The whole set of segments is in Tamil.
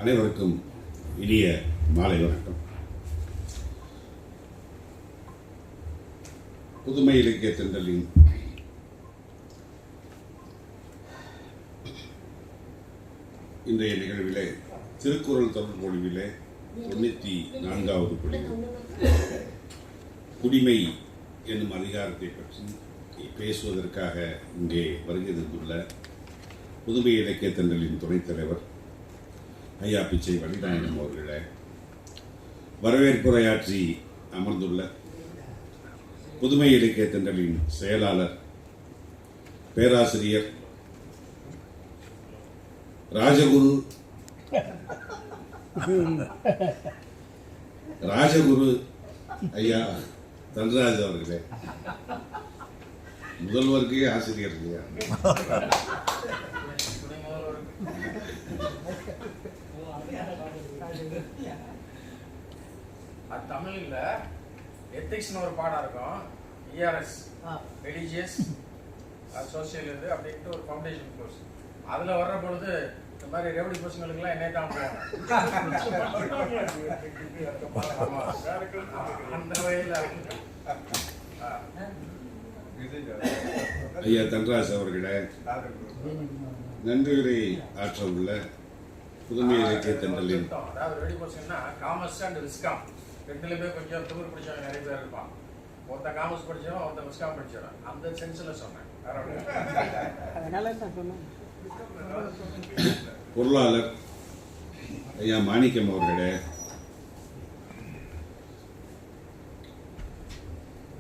அனைவருக்கும் இனிய மாலை வணக்கம். புதுமை இலக்கிய தென்றலின் இன்றைய நிகழ்விலே திருக்குறள் தொடர்பொழிவிலே 94வது குடிமை என்னும் அதிகாரத்தை பற்றி பேசுவதற்காக இங்கே வருகை தந்துள்ள புதுமை இலக்கிய தென்றலின் துணைத் தலைவர் ஐயா பிச்சை வழிநாயகம் அவர்களே, வரவேற்புரையாற்றி அமர்ந்துள்ள புதுமை இலக்கிய தென்றலின் செயலாளர் பேராசிரியர் ராஜகுரு ஐயா தன்ராஜ் அவர்களே, முதல்வருக்கே ஆசிரியர் இல்லையா? தமிழ்ல எத்திக்ஸ்னு ஒரு பாடம் இருக்கும். ERS ரிலீஜியஸ் சோசியல் இது அப்படின்ட்டு ஒரு ஃபவுண்டேஷன் கோர்ஸ். அதுல வர்ற பொழுது இந்த மாதிரி ரெவடி பசங்களுக்குலாம் என்னை தான் அந்த வகையில் ஐயா தன்ராஜ் அவர்களே, நன்றியுரை ஆற்ற உள்ள புதுமை இலக்கிய தென்றலின் அதாவது ரெடி பர்சன்னா காமர்ஸ் அண்ட் விஸ்காம் ரெண்டுலையுமே கொஞ்சம் திமிர் பிடிச்சவங்க நிறைய பேர் இருப்பான். ஒருத்தன் காமர்ஸ் படிச்சவன், ஒருத்தன் விஸ்காம் படிச்சவன். அந்த சென்ஸ்ல சொன்னேன். பொருளாளர் ஐயா மாணிக்கம் அவர்களே,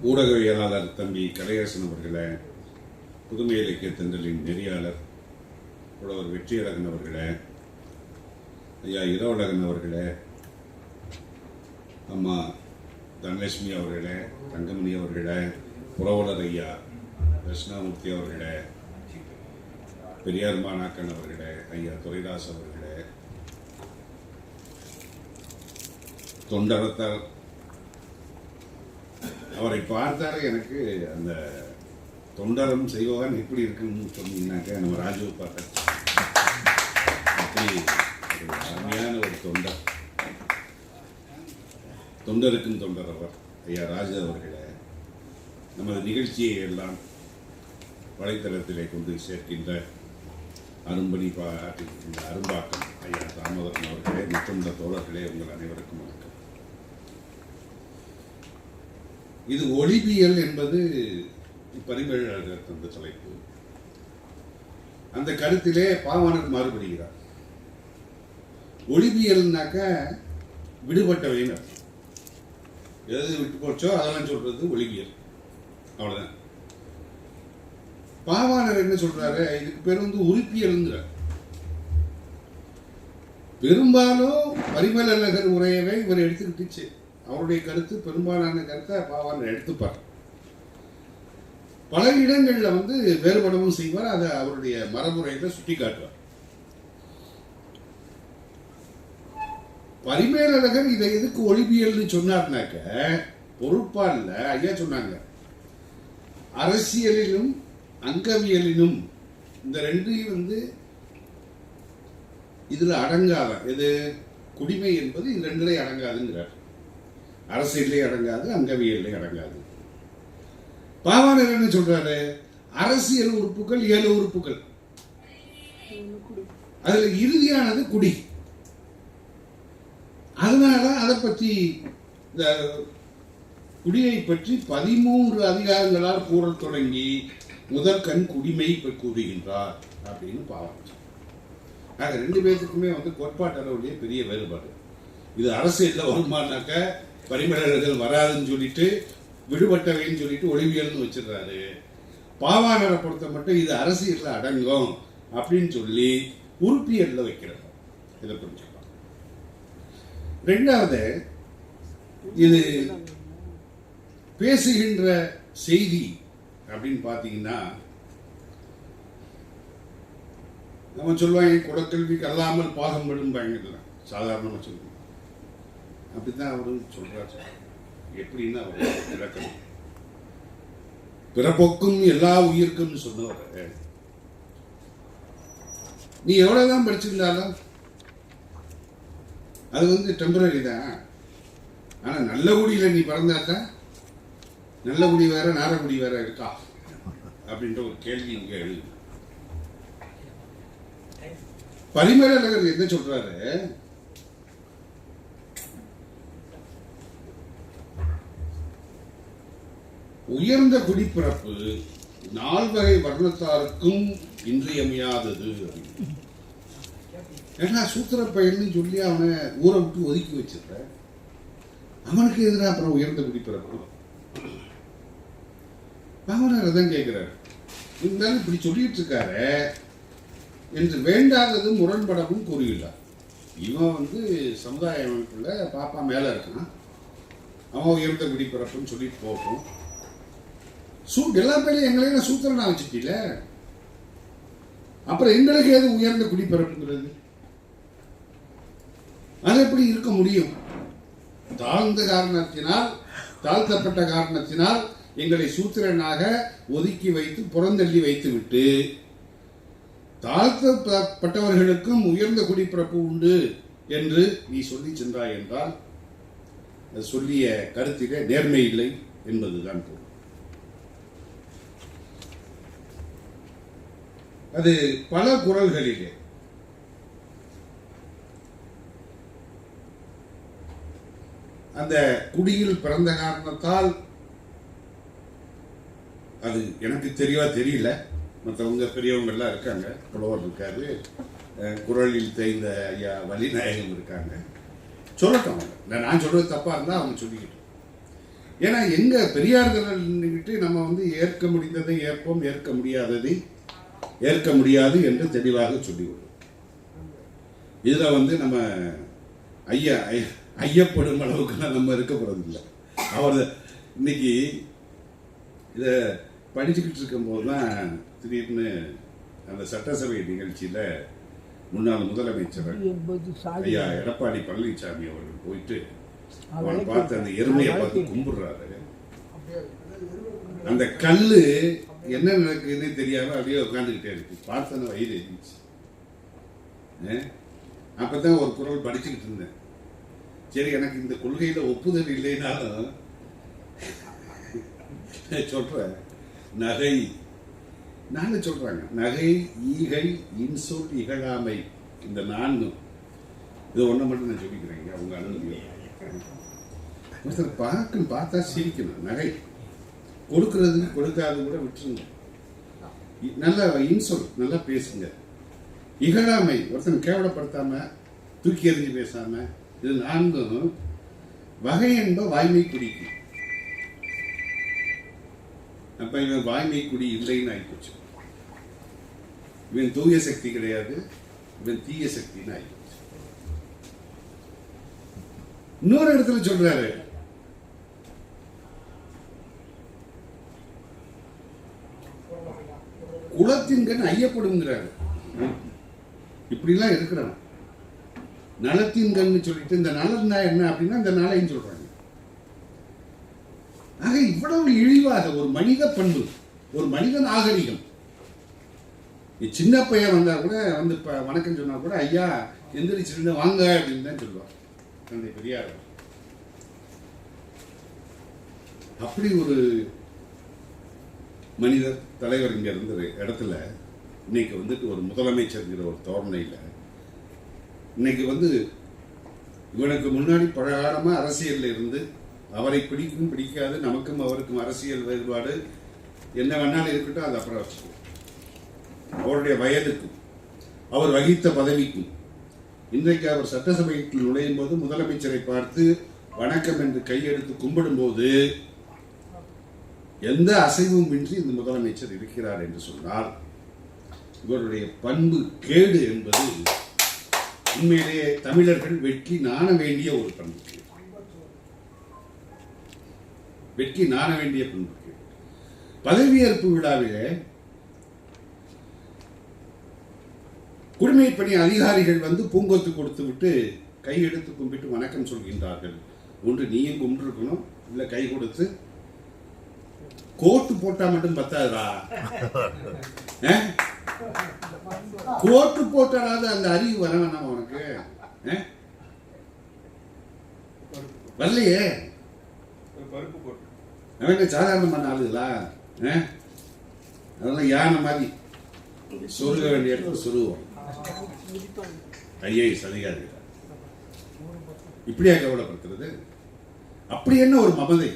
ஊடகவியலாளர் தம்பி கலையரசன் அவர்களே, புதுமை இலக்கிய தென்றலின் நெறியாளர் புலவர் வெற்றியழகன் அவர்களே, ஐயா இரவழகன் அவர்களே, அம்மா தனலட்சுமி அவர்களே, தங்கமணி அவர்களே, புரவலர் ஐயா கிருஷ்ணாமூர்த்தி அவர்களே, பெரியார் மாணாக்கன் அவர்களே, ஐயா துரைதாஸ் அவர்களே, தொண்டரத்தார் அவரை பார்த்தாலே எனக்கு அந்த தொண்டரம் செய்வன் எப்படி இருக்குன்னு சொன்னீங்கன்னாக்க நம்ம ராஜுவை பார்த்த அருமையான ஒரு தொண்டருக்கும் தொண்டர் அவர் ஐயா ராஜா அவர்களே, நமது நிகழ்ச்சியை எல்லாம் வலைத்தளத்திலே கொண்டு சேர்க்கின்ற அரும்பணி ஆற்றிருக்கின்ற அரும்பாக்கம் ஐயா தாமோதரன் அவர்களே மற்றும் இந்த தோழர்களே, உங்கள் அனைவருக்கும் வணக்கம். இது ஒளிபியல் என்பது பரிமேலழகர் தந்த தலைப்பு. அந்த கருத்திலே பாவாணர் மாறுபடுகிறார். ஒளிபியல்னாக்க விடுபட்டவைன்னு எது விட்டு போச்சோ அதெல்லாம் சொல்றது ஒளிபியல், அவ்வளவுதான். பாவாணர் என்ன சொல்றாரு, இதுக்கு பேர் உறுப்பியல்ங்கிற. பெரும்பாலும் பரிமேலழகர் உரையவை இவர் எடுத்துக்கிட்டுச்சு. அவருடைய கருத்து பெரும்பாலான கருத்தை பாவாணர் எடுத்துப்பார். பல இடங்கள்ல வேறுபடவும் செய்வார். அதை அவருடைய மரபுரையில சுட்டி காட்டுவார். பரிமேலழகர் இதை எதுக்கு ஒளிபியல்னு சொன்னார்னாக்க பொறுப்பால் ஐயா சொன்னாங்க, அரசியலிலும் அங்கவியலிலும் இந்த ரெண்டையும் இதுல அடங்காத எது குடிமை என்பது இது ரெண்டுலே அடங்காதுங்கிறார். அரசியலே அடங்காது, அங்கவியலே அடங்காது. பாவாணர் என்ன சொல்றாரு, அரசியல் உறுப்புகள் 7 உறுப்புகள், அதுல இறுதியானது குடி. அதனால அதை பற்றி இந்த குடியை பற்றி 13 அதிகாரங்களால் கூறல் தொடங்கி முதற்கண் குடிமை கூறுகின்றார் அப்படின்னு பாவாணர். ஆக 2 பேருக்குமே கோட்பாட்டு அளவுலேயே பெரிய வேறுபாடு. இது அரசியல்ல வருமானாக்க பரிமேலழகர் வராதுன்னு சொல்லிட்டு விடுபட்டவைன்னு சொல்லிட்டு ஒளிவியல்னு வச்சிடறாரு. பாவாணரை பொறுத்த மட்டும் இது அரசியல்ல அடங்கும் அப்படின்னு சொல்லி உறுப்பியல்ல வைக்கிறார். இதை புரிஞ்சுக்கலாம். ரெண்டாவது, இது பேசுகின்ற செய்தி அப்படின்னு பார்த்தீங்கன்னா நம்ம சொல்லுவாங்க குலக்கல்விக்கு அல்லாமல் பாகம் விடும்பாங்க, சாதாரணமாக சொல்லுவாங்க. அப்படித்தான் அவரு சொல்றாரு. எப்படின்னா அவர் விளக்கணும், பிறப்போக்கும் எல்லா உயிருக்கும் சொன்னவர். நீ எவ்வளவுதான் படிச்சிருந்தாலும் அது டெம்பரரி தான். ஆனா நல்ல குடியில நீ பிறந்தாதான், நல்ல குடி வேற நாரகுடி வேற இருக்கா அப்படின்ற ஒரு கேள்வி இங்க எழுது. பரிமேலழகர் என்ன சொல்றாரு, உயர்ந்த குடிப்பிறப்பு நால்வகை வர்ணத்தாருக்கும் இன்றியமையாதது. ஏன்னா சூத்திர பையன்னு சொல்லி அவனை ஊரை விட்டு ஒதுக்கி வச்சிருக்க, அவனுக்கு எதிராக அப்புறம் உயர்ந்த குடிப்பிறப்பு. பாவனார் தான் கேட்கிறாரு, இருந்தாலும் இப்படி சொல்லிட்டு இருக்காரு என்று வேண்டாதது முரண்படவும் கூறியுள்ளார். இவன் சமுதாய அமைப்புல பாப்பா மேல இருக்கான், அவன் உயர்ந்த குடிப்பிறப்புன்னு சொல்லிட்டு போகும். எல்லா பேரையும் எங்களையும் சூத்திரனா வச்சுட்டீல, அப்புறம் எங்களுக்கு ஏது உயர்ந்த குடிப்பிறப்புங்கிறது? அது எப்படி இருக்க முடியும்? தாழ்ந்த காரணத்தினால், தாழ்த்தப்பட்ட காரணத்தினால் எங்களை சூத்திரனாக ஒதுக்கி வைத்து புறந்தள்ளி வைத்து விட்டு, தாழ்த்தப்பட்டவர்களுக்கும் உயர்ந்த குடிப்பிறப்பு உண்டு என்று நீ சொல்லி சென்றாய் என்றால் சொல்லிய கருத்திலே நேர்மை இல்லை என்பதுதான் பொருள். அது பல குறள்களிலே அந்த குடியில் பிறந்த காரணத்தால், அது எனக்கு தெரியல, மற்றவங்க பெரியவங்க எல்லாம் இருக்காங்க, புலவர் இருக்காரு, குறளில் தேய்ந்த ஐயா வலிநாயகம் இருக்காங்க, சொல்லட்டும். நான் சொல்றது தப்பா இருந்தா அவங்க சொல்லிக்கிட்டோம். ஏன்னா எங்க பெரியார்கிட்டு நம்ம ஏற்க முடிந்ததை ஏற்போம், ஏற்க முடியாததை ஏற்க முடியாது என்று தெளிவாக சொல்லிவிடும். இதுல நம்ம ஐயப்படும் அளவுக்கு நம்ம இருக்க போறதில்லை. அவர் இன்னைக்கு இத படிச்சுக்கிட்டு இருக்கும் போதுதான் திடீர்னு அந்த சட்டசபை நிகழ்ச்சியில முன்னாள் முதலமைச்சர் ஐயா எடப்பாடி பழனிசாமி அவர்கள் போயிட்டு அவனை பார்த்து அந்த எருமையை பார்த்து கும்பிடுறாரு. அந்த கல்லு என்ன நடக்குதுன்னு தெரியாம அப்படியே உட்காந்துக்கிட்டே இருக்கு. பார்த்தன வயிறு இருந்துச்சு. அப்பதான் ஒரு குறள் படிச்சுக்கிட்டு இருந்தேன். சரி, எனக்கு இந்த கொள்கையில ஒப்புதல் இல்லைனாலும் சொல்றேன், நகை நாங்க சொல்றாங்க, நகை, ஈகை, இன்சொல், இகழாமை, இந்த நான்கும். இது ஒண்ணு மட்டும் நான் சொல்லிக்கிறேங்க, அவங்க அனுமதி. பார்த்தா சிரிக்கணும். நகை கொடுக்கறது கொடுக்காது கூட விட்டுருங்க, நல்லா இன்சொல், நல்லா பேசுங்க. இகழாமை, ஒருத்தன் கேவலப்படுத்தாம தூக்கி எறிஞ்சு பேசாம, இது நான்கும் வகை என்ப வாய்மை குடிக்கும். அப்ப இவன் வாய்மை குடி இல்லைன்னு ஆயிப்போச்சு. இவன் தூய சக்தி கிடையாது, இவன் தீய சக்தின்னு ஆயிப்போச்சு. இன்னொரு இடத்துல சொல்றாரு, குலத்தின் கண் ஐயப்படுங்கிறாரு. இப்படிலாம் இருக்கிறான். நலத்தின் கண் சொல்லிட்டு, இந்த நலன்னா என்ன அப்படின்னா இந்த நலைன்னு சொல்றாங்க. ஆக இவ்வளவு இழிவாக ஒரு மனித பண்பு, ஒரு மனித நாகரிகம். சின்ன பையன் வந்தா கூட வணக்கம் சொன்னா கூட ஐயா எந்திரிச்சு வாங்க அப்படின்னு தான் சொல்லுவார் தந்தை பெரியார். அப்படி ஒரு மனிதர் தலைவர் இங்க இருந்த இடத்துல இன்னைக்கு ஒரு முதலமைச்சர்ங்கிற ஒரு தோரணையில இன்னைக்கு இவனுக்கு முன்னாடி பல காலமா அரசியல்ல இருந்து அவரை பிடிக்கும் பிடிக்காது, நமக்கும் அவருக்கும் அரசியல் வேறுபாடு என்ன வேணாலும் இருக்கட்டும், அது அப்புறம் வச்சுக்கோ. அவருடைய வயதுக்கும் அவர் வகித்த பதவிக்கும் இன்றைக்கு அவர் சட்டசபைக்குள் நுழையும் போது முதலமைச்சரை பார்த்து வணக்கம் என்று கையெடுத்து கும்பிடும் போது எந்த அசைவும் இன்றி இந்த முதலமைச்சர் இருக்கிறார் என்று சொன்னால் இவருடைய பண்பு கேடு என்பது உண்மையிலேயே தமிழர்கள் வெட்கி நாண வேண்டிய ஒரு பண்பு. வெட்கி நாண வேண்டிய பண்பு. பதவியேற்பு விழாவிலே குடிமைப் பணி அதிகாரிகள் வந்து பூங்கொத்து கொடுத்து விட்டு கையெடுத்து கும்பிட்டு வணக்கம் சொல்கின்றார்கள். ஒன்று நீயும் கும்பிட்டுருக்கணும், இல்லை கை கொடுத்து கோட்டு போட்டா மட்டும் பத்தாதுடா. கோட்டு போட்டாலாவது அந்த அறிவு வர வேணாம் உனக்கு. வரலையே, அவன் சாதாரணமான ஆளுங்களா? அதெல்லாம் யானை மாதிரி சொருக வேண்டிய இடத்துல சொருவோம். ஐஏஎஸ் அதிகாரிகள் இப்படியா கவலைப்படுத்துறது? அப்படி என்ன ஒரு மமதை,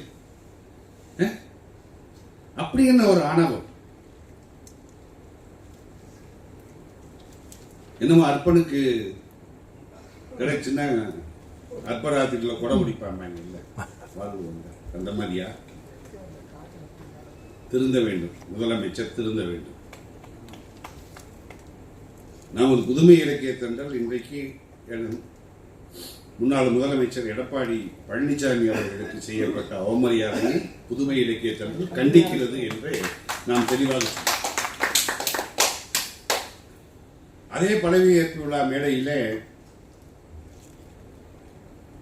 அப்படி என்ன ஒரு ஆணவம்? என்னமோ அர்ப்பனுக்கு கிடைச்சுன்னா அற்பராத்திரில கொடை பிடிப்பாங்க இல்ல, வாழ்வு அந்த மாதிரியா? திருந்த வேண்டும், முதலமைச்சர் திருந்த வேண்டும். நமது புதுமை இலக்கிய தண்டல் இன்றைக்கு முன்னாள் முதலமைச்சர் எடப்பாடி பழனிசாமி அவர்களுக்கு செய்யப்பட்ட அவமரியாதையை புதுமை இலக்கிய தண்டல் கண்டிக்கிறது என்று நாம் தெளிவாக. அதே பதவியேற்பு விழா மேடையிலே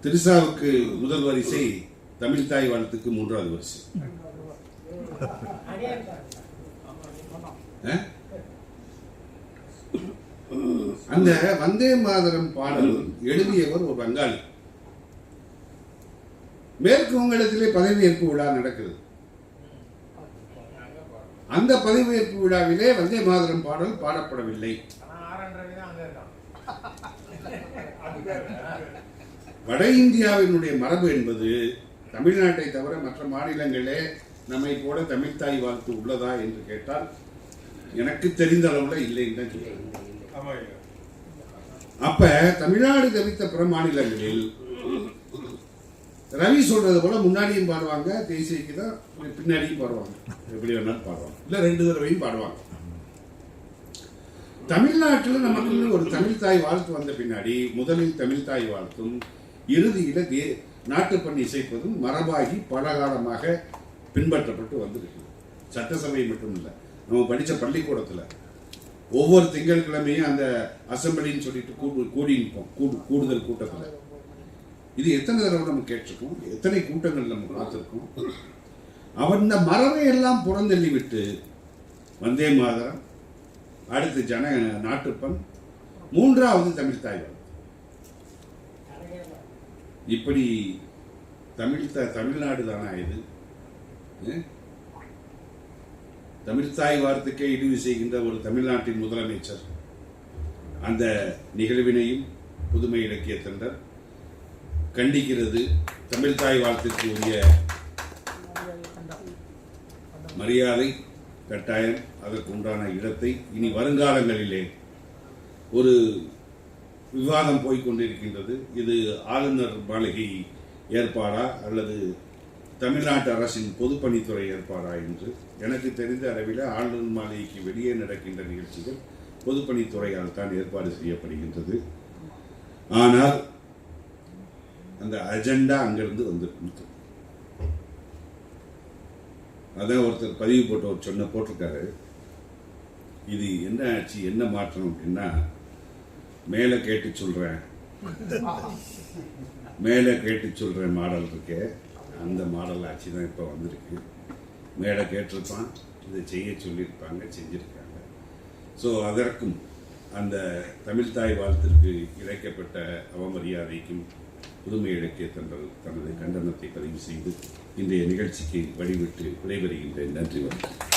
திரிசாவுக்கு முதல் வரிசை, தமிழ் தாய் வாழ்த்துக்கு 3வது வரிசை. அந்த வந்தே மாதரம் பாடல் எழுதியவர் ஒரு வங்காளி. மேற்கு வங்கத்திலே பதவியேற்பு விழா நடக்கிறது. அந்த பதவியேற்பு விழாவிலே வந்தே மாதரம் பாடல் பாடப்படவில்லை. வட இந்தியாவினுடைய மரபு என்பது தமிழ்நாட்டை தவிர மற்ற மாநிலங்களே நம்மை போல தமிழ்தாய் வாழ்த்து உள்ளதா என்று கேட்டால் எனக்கு தெரிந்த அளவுல இல்லைன்னு தான் சொல்றேன். அப்ப தமிழ்நாடு தவிர்த்த பிற மாநிலங்களில் ரவி சொல்றது போல முன்னாடியும் பாடுவாங்க, தேசியக்கு தான் பின்னாடியும் பாடுவாங்க, எப்படி வேணாலும் பாடுவாங்க, இல்ல 2 தடவையும் பாடுவாங்க. தமிழ்நாட்டில் நமக்கு ஒரு தமிழ்தாய் வாழ்த்து வந்த பின்னாடி முதலில் தமிழ்தாய் வாழ்த்தும் இறுதியில நாட்டுப்பண் இசைப்பதும் மரபாகி பல காலமாக பின்பற்றப்பட்டு வந்திருக்கு. சட்டசபை மட்டும் இல்லை, நம்ம படித்த பள்ளிக்கூடத்தில் ஒவ்வொரு திங்கட்கிழமையும் அந்த அசம்பிளின்னு சொல்லிட்டு கூடி நிற்போம், கூடுதல் கூட்டத்தில். இது எத்தனை தடவை நம்ம கேட்டிருக்கோம், எத்தனை கூட்டங்கள் நம்ம பார்த்துருக்கோம். அவன் இந்த மரபை எல்லாம் புறந்தள்ளி விட்டு வந்தே மாதரம், அடுத்து நாட்டுப்பண், 3வது தமிழ்தாய் வாழ்த்து. இப்படி தமிழ்நாடு தானா இது? தமிழ்தாய் வார்த்தைக்கே இழிவு செய்கின்ற ஒரு தமிழ்நாட்டின் முதலமைச்சர் அந்த நிகழ்வினையும் புதுமை இலக்கிய தண்டல் கண்டிக்கிறது. தமிழ்தாய் வாழ்த்துக்கு உரிய மரியாதை கட்டாயம், அதற்கு உண்டான இடத்தை இனி வருங்காலங்களிலே ஒரு விவாதம் போய்கொண்டிருக்கின்றது. இது ஆளுநர் மாளிகை ஏற்பாடா அல்லது தமிழ்நாட்டு அரசின் பொதுப்பணித்துறை ஏற்பாடா என்று எனக்கு தெரிந்த அளவில் ஆளுநர் மாளிகைக்கு வெளியே நடக்கின்ற நிகழ்ச்சிகள் பொதுப்பணித்துறையால் தான் ஏற்பாடு செய்யப்படுகின்றது. ஆனால் அந்த அஜெண்டா அங்கிருந்து வந்திருக்கு. அதான் ஒருத்தர் பதிவு போட்டவர் போட்டிருக்காரு, இது என்ன ஆச்சு, என்ன மாற்றம் அப்படின்னா, மேலே கேட்டு சொல்றேன் மாடல் இருக்கு, அந்த மாடல் ஆட்சி தான் இப்போ வந்திருக்கு. மேலே கேட்டிருப்பான், இதை செய்ய சொல்லியிருப்பாங்க, செஞ்சிருக்காங்க. ஸோ அதற்கும் அந்த தமிழ்தாய் வாழ்த்திற்கு இழைக்கப்பட்ட அவமரியாதைக்கும் புதுமை இலக்கிய தண்டல் தனது கண்டனத்தை பதிவு செய்து இன்றைய நிகழ்ச்சிக்கு வழிவிட்டு விடைபெறுகின்றேன். நன்றி வணக்கம்.